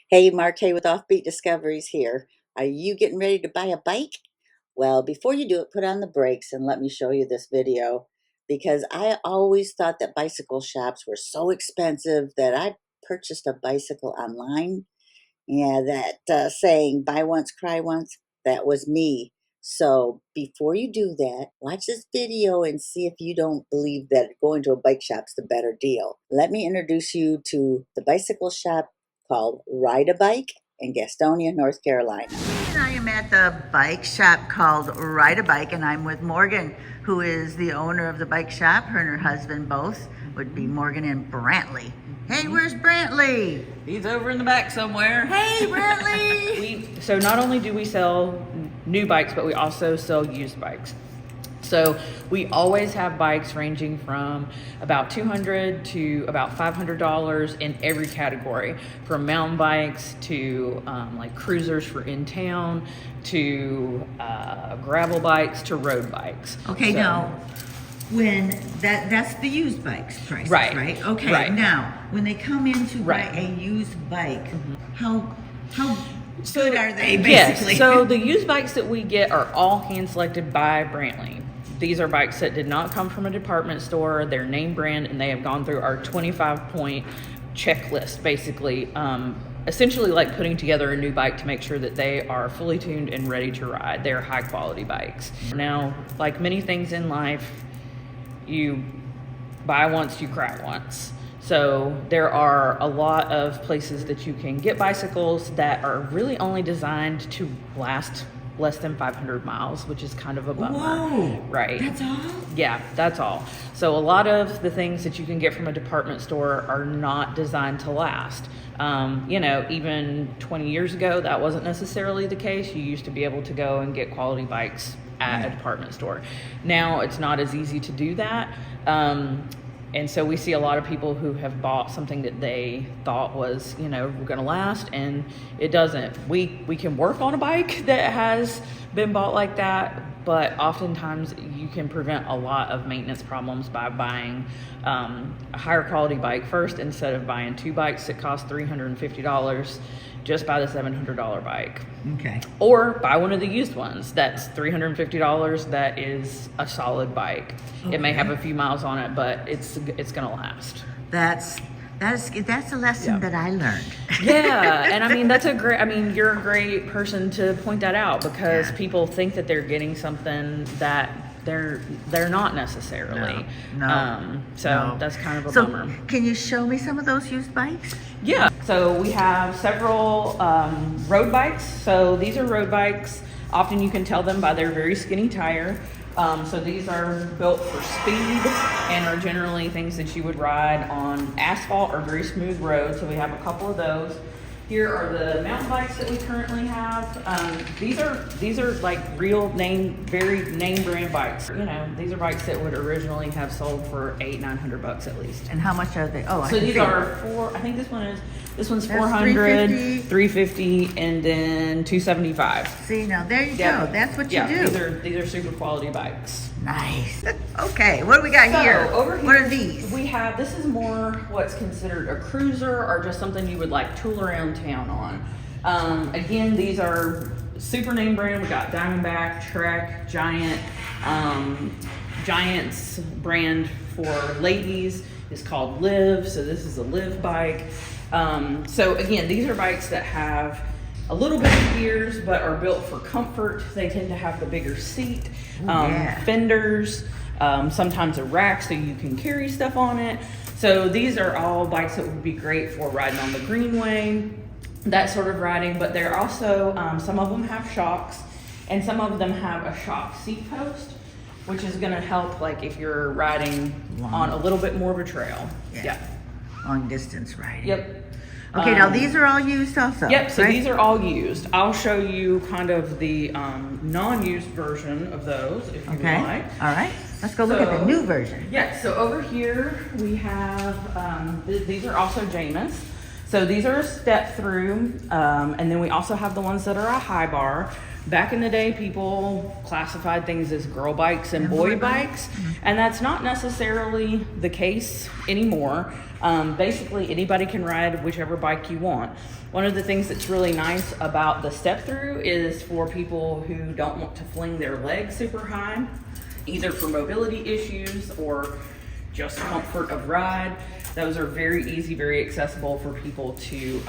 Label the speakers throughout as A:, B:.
A: Hey, Mark Hay with Offbeat Discoveries here. Are you getting ready to buy a bike? Well, before you do it, put on the brakes and let me show you this video because I always thought that bicycle shops were so expensive that I purchased a bicycle online. Yeah, that saying, buy once, cry once, that was me. So before you do that, watch this video and see if you don't believe that going to a bike shop's the better deal. Let me introduce you to the bicycle shop called Ride a Bike in Gastonia, North Carolina. And I am at the bike shop called Ride a Bike, and I'm with Morgan, who is the owner of the bike shop. Her and her husband both would be Morgan and Brantley. Hey, where's Brantley?
B: He's over in the back somewhere.
A: Hey, Brantley!
B: So not only do we sell new bikes, but we also sell used bikes. So we always have bikes ranging from about $200 to about $500 in every category, from mountain bikes to like cruisers for in town to gravel bikes to road bikes.
A: Okay,
B: so,
A: now, when that's the used bikes prices, right? Okay,
B: right.
A: Now, when they come in to buy
B: Right.
A: a used bike, how
B: So,
A: good are they,
B: yes,
A: basically?
B: so the used bikes that we get are all hand selected by Brantley. These are bikes that did not come from a department store. They're name brand, and they have gone through our 25-point checklist, basically. Essentially like putting together a new bike to make sure that they are fully tuned and ready to ride. They're high quality bikes. Now, like many things in life, you buy once, you cry once. So there are a lot of places that you can get bicycles that are really only designed to last less than 500 miles, which is kind of a bummer.
A: Whoa!
B: Right.
A: That's all?
B: Yeah, that's all. So a lot of the things that you can get from a department store are not designed to last. Even 20 years ago, that wasn't necessarily the case. You used to be able to go and get quality bikes at a department store. Now it's not as easy to do that. And so we see a lot of people who have bought something that they thought was, going to last, and it doesn't. We can work on a bike that has been bought like that, but oftentimes you can prevent a lot of maintenance problems by buying a higher quality bike first instead of buying two bikes that cost $350. Just buy the $700 bike.
A: Okay.
B: Or buy one of the used ones. That's $350. That is a solid bike. Okay. It may have a few miles on it, but it's gonna last.
A: That's a lesson that I learned.
B: Yeah, and I mean you're a great person to point that out because people think that they're getting something that they're not necessarily.
A: No.
B: That's kind of a bummer.
A: Can you show me some of those used bikes?
B: Yeah, so we have several road bikes. So these are road bikes. Often you can tell them by their very skinny tire. So these are built for speed and are generally things that you would ride on asphalt or very smooth roads. So we have a couple of those. Here are the mountain bikes that we currently have. These are like real very name brand bikes. These are bikes that would originally have sold for $800-900 at least.
A: And how much are they?
B: So these are I think this one's 400, 350, and then 275.
A: See, now there you go. That's what you do.
B: These are super quality bikes.
A: Nice. Okay, what do we got here?
B: Over here,
A: what are these?
B: We have, this is more what's considered a cruiser or just something you would like tool around town on. Again, these are super name brand. We got Diamondback, Trek, Giant. Giant's brand for ladies is called Liv. So this is a Liv bike. So again, these are bikes that have a little bit of gears, but are built for comfort. They tend to have the bigger seat, fenders, sometimes a rack so you can carry stuff on it. So these are all bikes that would be great for riding on the greenway, that sort of riding, but they're also, some of them have shocks and some of them have a shock seat post, which is gonna help like if you're riding on a little bit more of a trail. Yeah.
A: Long distance riding.
B: Yep.
A: Okay, now these are all used also.
B: Yep, so
A: right?
B: these are all used. I'll show you kind of the non-used version of those if you would like.
A: All right, let's go look at the new version.
B: Yeah, so over here we have, these are also Jamis. So these are a step through, and then we also have the ones that are a high bar. Back in the day, people classified things as girl bikes and boy bikes, and that's not necessarily the case anymore. Basically, anybody can ride whichever bike you want. One of the things that's really nice about the step through is for people who don't want to fling their legs super high, either for mobility issues or just comfort of ride. Those are very easy, very accessible for people to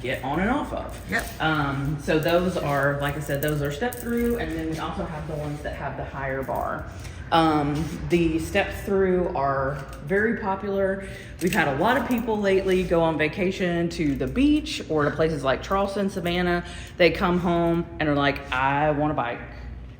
B: get on and off of.
C: Yep.
B: So those are, like I said, those are step through, and then we also have the ones that have the higher bar. The step through are very popular. We've had a lot of people lately go on vacation to the beach or to places like Charleston, Savannah. They come home and are like, I want a bike.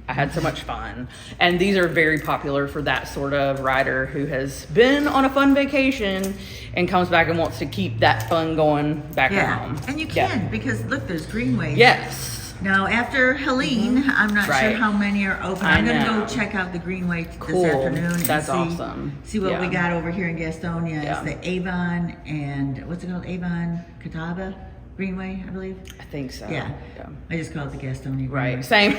B: I had so much fun. And these are very popular for that sort of rider who has been on a fun vacation and comes back and wants to keep that fun going back at home.
C: And you can, because look, there's greenways.
B: Yes.
C: Now, after Helene, I'm not sure
B: Right.
C: how many are open.
B: I
C: I'm going to
B: know.
C: go check out the greenway
B: Cool.
C: this afternoon and
B: That's
C: see,
B: awesome.
C: see what we
B: Yeah.
C: got over here in Gastonia.
B: Yeah.
C: It's the Avon and, what's it called? Avon Catawba Greenway, I believe.
B: I think so.
C: Yeah. I just call it the Gastonia Greenway.
B: Right. Same.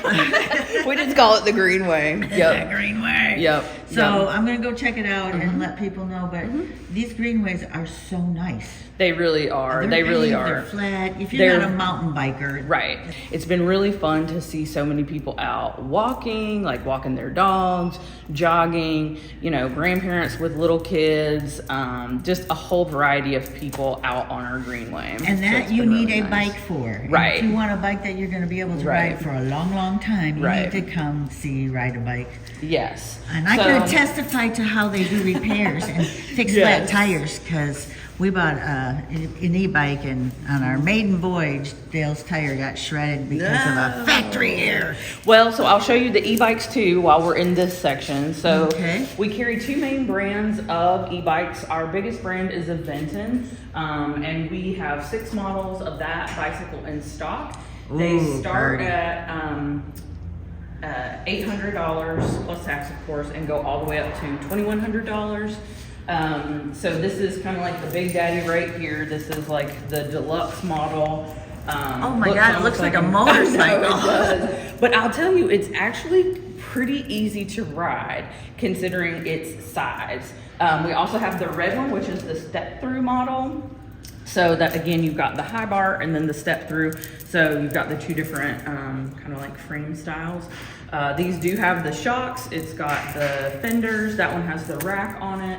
B: We just call it the Greenway.
C: The
B: Yep.
C: Greenway.
B: Yep.
C: So I'm going to go check it out and let people know. But these greenways are so nice.
B: They really are.
C: They're
B: They really
C: paved,
B: are.
C: They're flat. If you're
B: They're-
C: not a mountain biker,
B: Right. It's been really fun to see so many people out walking, like walking their dogs, jogging, you know, grandparents with little kids, just a whole variety of people out on our greenway.
C: and
B: So
C: that
B: it's
C: you
B: been
C: need
B: really
C: a
B: nice.
C: bike for. And
B: Right.
C: if you want a bike that you're going to be able to
B: Right.
C: ride for a long, long time, you
B: Right.
C: need to come see Ride a Bike.
B: Yes.
C: And I
B: So-
C: can testify to how they do repairs and fix flat
B: Yes.
C: tires, because we bought an e-bike, and on our maiden voyage, Dale's tire got shredded because of a factory error.
B: Well, so I'll show you the e-bikes too while we're in this section. So
C: Okay.
B: we carry two main brands of e-bikes. Our biggest brand is Aventon, and we have 6 models of that bicycle in stock. They
C: Ooh,
B: start
C: pretty.
B: at $800 plus tax, of course, and go all the way up to $2,100. So this is kind of like the Big Daddy right here. This is like the deluxe model.
C: Oh my God, it
B: almost
C: looks like a
B: I know,
C: motorcycle.
B: it does. But I'll tell you, it's actually pretty easy to ride considering its size. We also have the red one, which is the step through model. So that, again, you've got the high bar and then the step through. So you've got the two different kind of like frame styles. These do have the shocks. It's got the fenders. That one has the rack on it.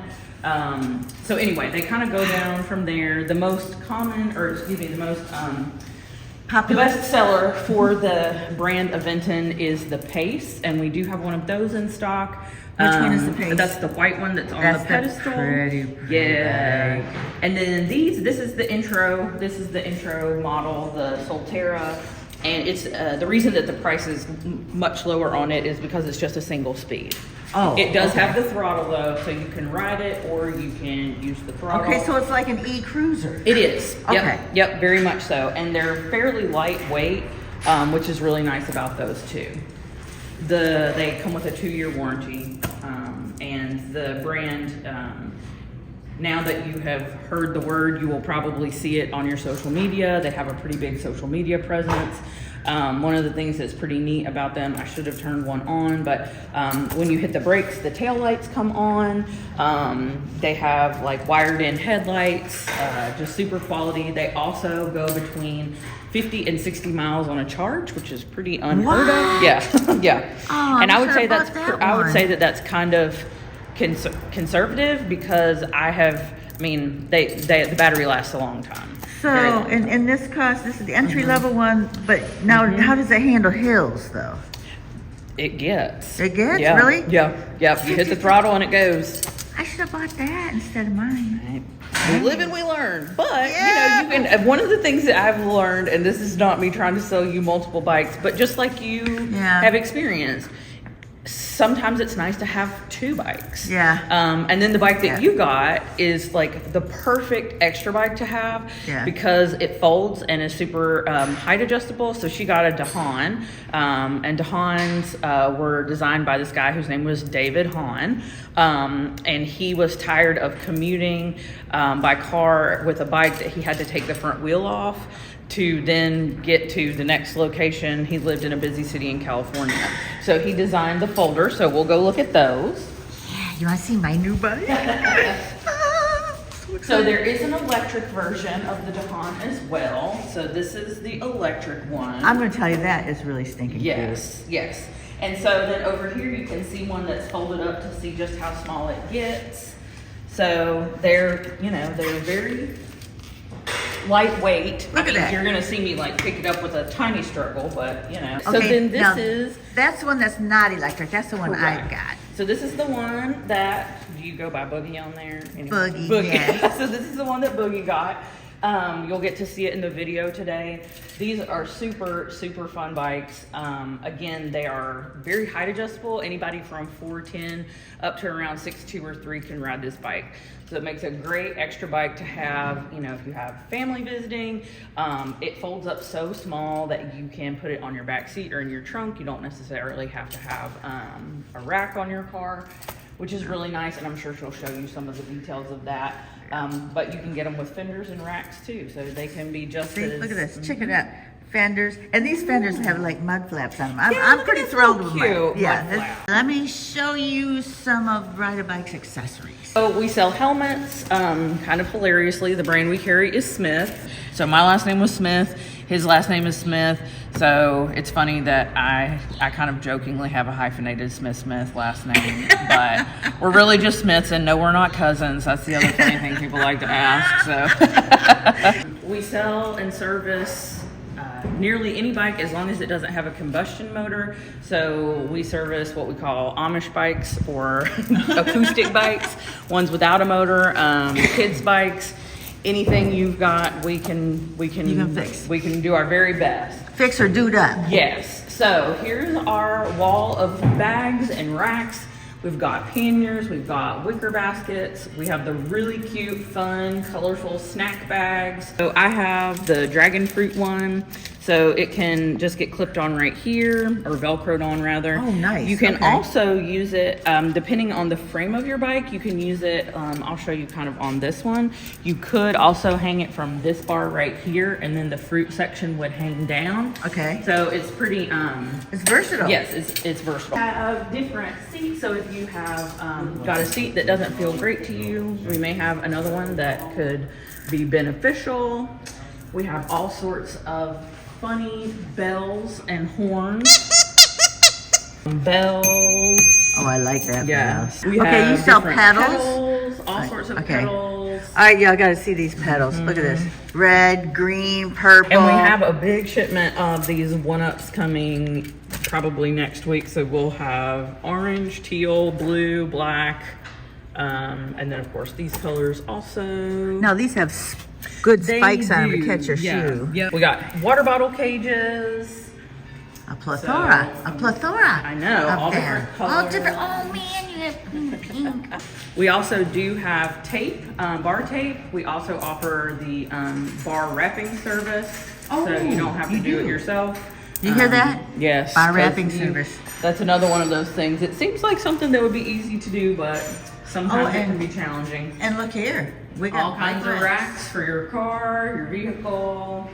B: So anyway, they kind of go down from there. The most common, or excuse me, the most the
C: Popular.
B: best seller for the brand Aventon is the Pace, and we do have one of those in stock.
C: Which one is the Pace?
B: That's the white one that's on
C: That's
B: the
C: the
B: pedestal.
C: pretty
B: Yeah.
C: bike.
B: And then this is the intro. This is the intro model, the Solterra. And it's the reason that the price is much lower on it is because it's just a single speed.
C: Oh,
B: It does
C: okay.
B: have the throttle though, so you can ride it or you can use the throttle.
C: Okay, so it's like an e-cruiser.
B: It is. Yep.
C: Okay.
B: Yep, very much so. And they're fairly lightweight, which is really nice about those too. They come with a 2-year warranty, and the brand, now that you have heard the word, you will probably see it on your social media. They have a pretty big social media presence. One of the things that's pretty neat about them, I should have turned one on, but when you hit the brakes, the tail lights come on. They have like wired in headlights, just super quality. They also go between 50 and 60 miles on a charge, which is pretty unheard
C: What?
B: of. Yeah, yeah.
C: Oh,
B: and I would
C: I'm
B: say
C: sure
B: that's,
C: about that
B: I would
C: one.
B: say that that's kind of conservative because the battery lasts a long time.
C: So,
B: Very long.
C: and this cost, this is the entry-level one, but now how does it handle hills, though?
B: It gets.
C: It gets?
B: Yeah.
C: Really?
B: Yeah. Yep. You hit the throttle and it goes.
C: I should have bought that instead of mine.
B: We live and we learn. But,
C: Yeah.
B: you can, one of the things that I've learned, and this is not me trying to sell you multiple bikes, but just like you
C: Yeah.
B: have experienced, sometimes it's nice to have 2 bikes.
C: Yeah.
B: And then the bike that
C: Yeah.
B: you got is like the perfect extra bike to have
C: Yeah.
B: because it folds and is super height adjustable. So she got a DeHaan, and DeHaans were designed by this guy whose name was David Hahn, and he was tired of commuting by car with a bike that he had to take the front wheel off to then get to the next location. He lived in a busy city in California. So he designed the folder. So we'll go look at those.
C: Yeah, you want to see my new bike?
B: So there is an electric version of the DeHaan as well. So this is the electric one.
C: I'm going to tell you that is really stinking
B: Yes, yes. And so then over here you can see one that's folded up to see just how small it gets. So they're, they're very lightweight.
C: Look at that.
B: You're gonna see me like pick it up with a tiny struggle, but So
C: Okay,
B: then this
C: now,
B: is
C: that's the one that's not electric. That's the one I've
B: correct.
C: got.
B: So this is the one that, do you go by Boogie on there?
C: Boogie, yes.
B: So this is the one that Boogie got. You'll get to see it in the video today. These are super, super fun bikes. Again, they are very height adjustable. Anybody from 4'10" up to around 6'2" or 3 can ride this bike. So it makes a great extra bike to have, if you have family visiting. It folds up so small that you can put it on your back seat or in your trunk. You don't necessarily have to have a rack on your car, which is really nice, and I'm sure she'll show you some of the details of that. But you can get them with fenders and racks too, so they can be just
C: See,
B: as...
C: look at this. Check it out. Fenders. And these fenders have like mud flaps on them.
B: Yeah,
C: I'm
B: look at
C: pretty
B: this
C: thrilled
B: little
C: with
B: cute
C: mine. Yeah.
B: mud flap.
C: Let me show you some of Ride a Bike's accessories.
B: So we sell helmets, kind of hilariously. The brand we carry is Smith. So my last name was Smith. His last name is Smith. So it's funny that I kind of jokingly have a hyphenated Smith last name, but we're really just Smiths, and no, we're not cousins. That's the other funny thing people like to ask. So we sell and service nearly any bike as long as it doesn't have a combustion motor. So we service what we call Amish bikes or acoustic bikes, ones without a motor, kids bikes. Anything you've got, we can
C: You can fix.
B: We can do our very best.
C: Fix or dude up.
B: Yes. So here's our wall of bags and racks. We've got panniers, we've got wicker baskets, we have the really cute, fun, colorful snack bags. So I have the dragon fruit one. So it can just get clipped on right here, or Velcroed on rather.
C: Oh, nice.
B: You can
C: Okay.
B: also use it, depending on the frame of your bike, you can use it, I'll show you kind of on this one. You could also hang it from this bar right here, and then the fruit section would hang down.
C: Okay.
B: So it's pretty,
C: It's versatile.
B: yes, it's versatile. Have different seats, so if you have got a seat that doesn't feel great to you, we may have another one that could be beneficial. We have all sorts of funny bells and horns. Bells.
C: Oh, I like that.
B: Yeah.
C: We okay, you sell
B: different
C: pedals?
B: all sorts of
C: Okay.
B: pedals.
C: All right, y'all got to see these pedals. Look at this. Red, green, purple.
B: And we have a big shipment of these one-ups coming probably next week. So we'll have orange, teal, blue, black, and then of course these colors also.
C: No, these have good
B: They
C: spikes on them to
B: do,
C: catch your
B: yeah.
C: shoe.
B: Yeah. We got water bottle cages.
C: A plethora.
B: So,
C: a plethora.
B: I know,
C: of
B: all
C: them.
B: different
C: All
B: colors.
C: different. Oh man, you have pink.
B: We also do have tape, bar tape. We also offer the bar wrapping service, so you don't have to
C: you
B: do it
C: do.
B: yourself.
C: You hear that?
B: Yes.
C: Bar
B: 'cause
C: wrapping service.
B: That's another one of those things. It seems like something that would be easy to do, but sometimes it
C: and-
B: can be challenging.
C: And look here. We got
B: All kinds of
C: bike
B: racks for your car, your vehicle,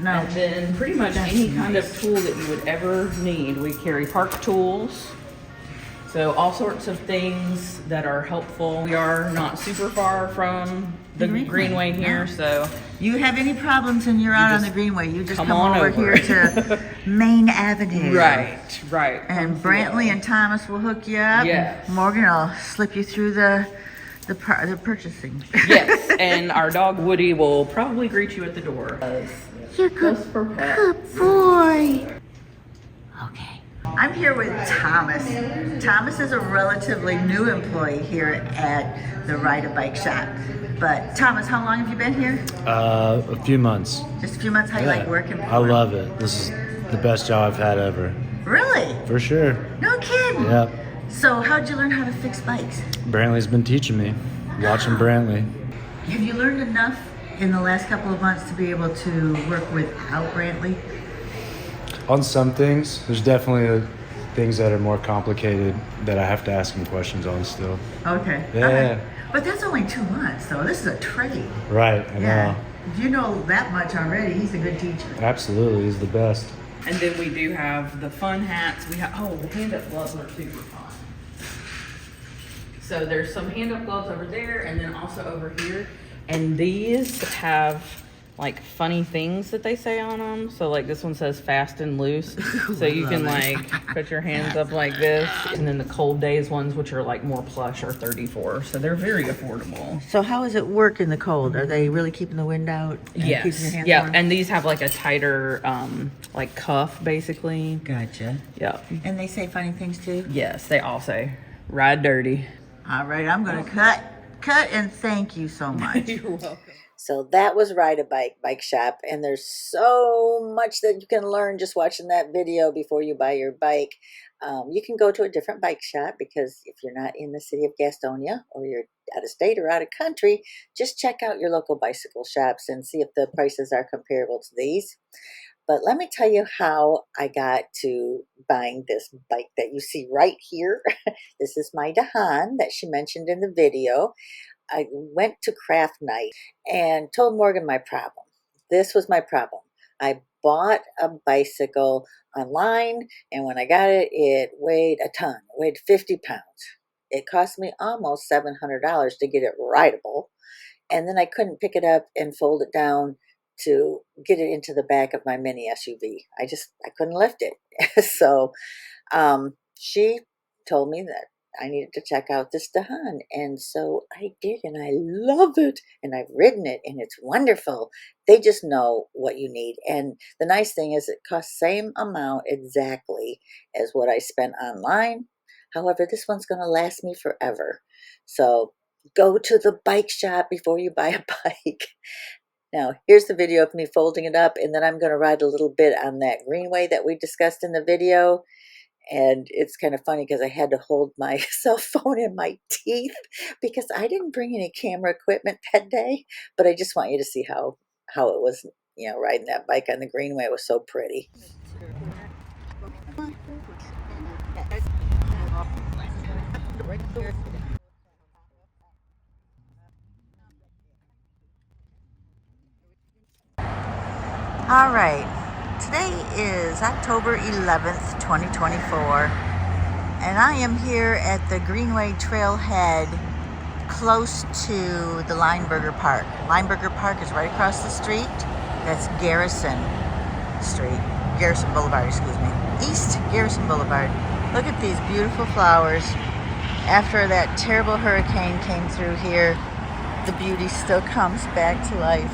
C: No.
B: and then pretty much
C: That's
B: any kind
C: nice.
B: of tool that you would ever need. We carry park tools. So all sorts of things that are helpful. We are not super far from the
C: Greenway.
B: Greenway here,
C: No.
B: so
C: You have any problems and you're out on
B: just
C: the Greenway, you just
B: come
C: come
B: on
C: over
B: over.
C: here to Main Avenue.
B: right.
C: And Brantley and Thomas will hook you up.
B: Yes.
C: Morgan will slip you through the purchasing.
B: Yes, and our dog Woody will probably greet you at the door.
C: You're good.
B: Just for pets.
C: Good boy. Okay. I'm here with Thomas. Thomas is a relatively new employee here at the Ride a Bike shop. But Thomas, how long have you been here?
D: A few months.
C: Just a few months. How you like working?
D: I love it. This is the best job I've had ever.
C: Really?
D: For sure.
C: No kidding.
D: Yep.
C: So how'd you learn how to fix bikes?
D: Brantley's been teaching me. Watching Brantley.
C: Have you learned enough in the last couple of months to be able to work without Brantley?
D: On some things, there's definitely things that are more complicated that I have to ask him questions on still.
C: Okay.
D: Yeah.
C: Okay. But that's only 2 months, though. This is a trade.
D: Right, I know.
C: If you know that much already, he's a good teacher.
D: Absolutely, he's the best.
B: And then we do have the fun hats. We have, the hand-up gloves are super fun. So there's some hand-up gloves over there and then also over here. And these have like funny things that they say on them. So like this one says fast and loose. So you can like put your hands up like this. And then the cold days ones, which are like more plush, are $34. So they're very affordable.
C: So how does it work in the cold? Are they really keeping the wind out? And keeping your
B: Yes.
C: hands
B: Yeah.
C: warm?
B: And these have like a tighter like cuff basically.
C: Gotcha.
B: Yep.
C: And they say funny things too?
B: Yes, they all say ride dirty.
C: All right, I'm going to cut and thank you so much.
B: You're welcome.
A: So that was Ride a Bike Bike Shop, and there's so much that you can learn just watching that video before you buy your bike. You can go to a different bike shop, because if you're not in the city of Gastonia, or you're out of state or out of country, just check out your local bicycle shops and see if the prices are comparable to these. But let me tell you how I got to buying this bike that you see right here. This is my Dahan that she mentioned in the video. I went to craft night and told Morgan my problem. This was my problem. I bought a bicycle online, and when I got it, it weighed a ton. It weighed 50 pounds. It cost me almost $700 to get it rideable. And then I couldn't pick it up and fold it down to get it into the back of my mini SUV. I couldn't lift it. So she told me that I needed to check out this Dahan. And so I did, and I love it. And I've ridden it, and it's wonderful. They just know what you need. And the nice thing is it costs same amount exactly as what I spent online. However, this one's going to last me forever. So go to the bike shop before you buy a bike. Now, here's the video of me folding it up, and then I'm going to ride a little bit on that greenway that we discussed in the video. And it's kind of funny because I had to hold my cell phone in my teeth because I didn't bring any camera equipment that day. But I just want you to see how it was, riding that bike on the greenway. It was so pretty.
C: All right, today is October 11th, 2024, and I am here at the Greenway Trailhead close to the Lineberger Park. Lineberger Park is right across the street. That's Garrison Boulevard, excuse me. East Garrison Boulevard. Look at these beautiful flowers. After that terrible hurricane came through here, the beauty still comes back to life.